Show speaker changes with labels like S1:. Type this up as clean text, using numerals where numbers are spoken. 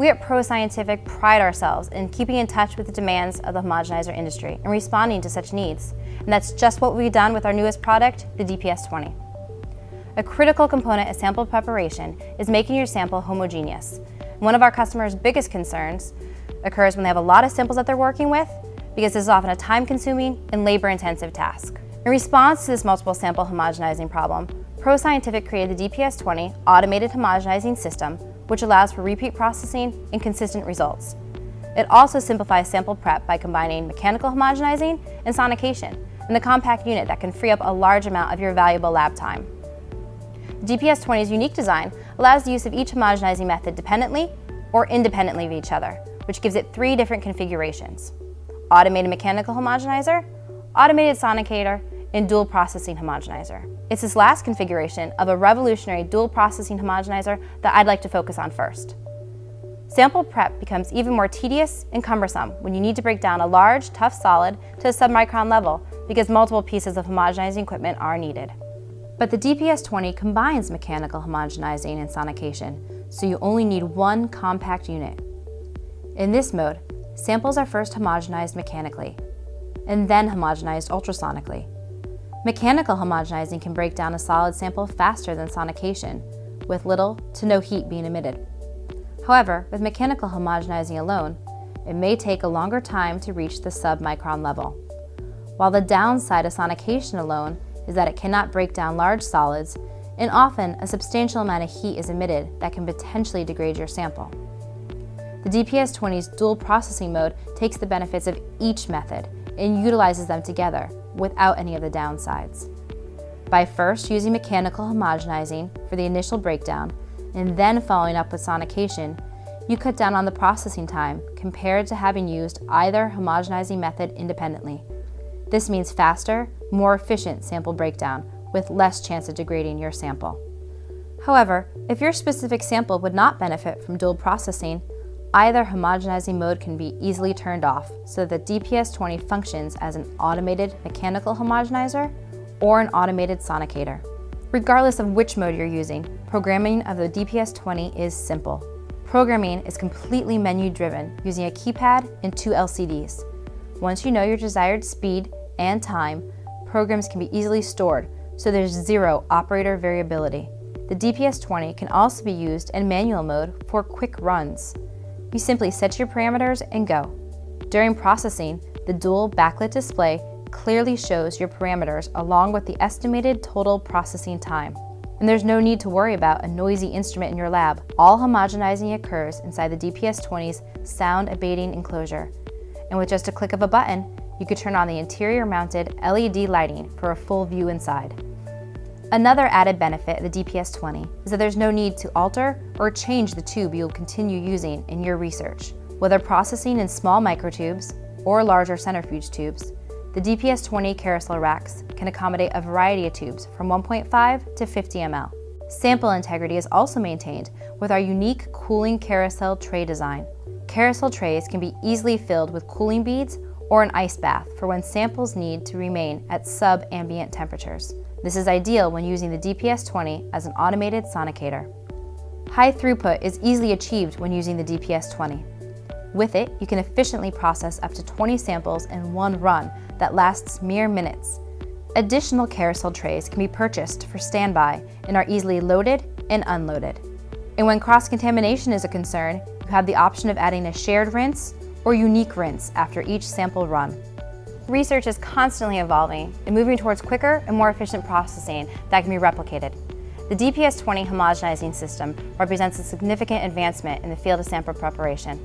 S1: We at Pro Scientific pride ourselves in keeping in touch with the demands of the homogenizer industry and responding to such needs. And that's just what we've done with our newest product, the DPS-20. A critical component of sample preparation is making your sample homogeneous. One of our customers' biggest concerns occurs when they have a lot of samples that they're working with, because this is often a time-consuming and labor-intensive task. In response to this multiple sample homogenizing problem, Pro Scientific created the DPS-20 automated homogenizing system, which allows for repeat processing and consistent results. It also simplifies sample prep by combining mechanical homogenizing and sonication in the compact unit that can free up a large amount of your valuable lab time. The DPS-20's unique design allows the use of each homogenizing method dependently or independently of each other, which gives it 3 different configurations: automated mechanical homogenizer, automated sonicator, and dual processing homogenizer. It's this last configuration of a revolutionary dual processing homogenizer that I'd like to focus on first. Sample prep becomes even more tedious and cumbersome when you need to break down a large, tough solid to a submicron level because multiple pieces of homogenizing equipment are needed. But the DPS-20 combines mechanical homogenizing and sonication, so you only need one compact unit. In this mode, samples are first homogenized mechanically, and then homogenized ultrasonically. Mechanical homogenizing can break down a solid sample faster than sonication, with little to no heat being emitted. However, with mechanical homogenizing alone, it may take a longer time to reach the submicron level. While the downside of sonication alone is that it cannot break down large solids, and often a substantial amount of heat is emitted that can potentially degrade your sample. The DPS-20's dual processing mode takes the benefits of each method and utilizes them together without any of the downsides. By first using mechanical homogenizing for the initial breakdown and then following up with sonication, you cut down on the processing time compared to having used either homogenizing method independently. This means faster, more efficient sample breakdown with less chance of degrading your sample. However, if your specific sample would not benefit from dual processing, either homogenizing mode can be easily turned off so that DPS-20 functions as an automated mechanical homogenizer or an automated sonicator. Regardless of which mode you're using, programming of the DPS-20 is simple. Programming is completely menu-driven using a keypad and 2 LCDs. Once you know your desired speed and time, programs can be easily stored, so there's zero operator variability. The DPS-20 can also be used in manual mode for quick runs. You simply set your parameters and go. During processing, the dual backlit display clearly shows your parameters along with the estimated total processing time. And there's no need to worry about a noisy instrument in your lab. All homogenizing occurs inside the DPS-20's sound-abating enclosure. And with just a click of a button, you could turn on the interior-mounted LED lighting for a full view inside. Another added benefit of the DPS-20 is that there's no need to alter or change the tube you'll continue using in your research. Whether processing in small microtubes or larger centrifuge tubes, the DPS-20 carousel racks can accommodate a variety of tubes from 1.5 to 50 ml. Sample integrity is also maintained with our unique cooling carousel tray design. Carousel trays can be easily filled with cooling beads or an ice bath for when samples need to remain at sub-ambient temperatures. This is ideal when using the DPS-20 as an automated sonicator. High throughput is easily achieved when using the DPS-20. With it, you can efficiently process up to 20 samples in one run that lasts mere minutes. Additional carousel trays can be purchased for standby and are easily loaded and unloaded. And when cross-contamination is a concern, you have the option of adding a shared rinse or unique rinse after each sample run. Research is constantly evolving and moving towards quicker and more efficient processing that can be replicated. The DPS-20 homogenizing system represents a significant advancement in the field of sample preparation.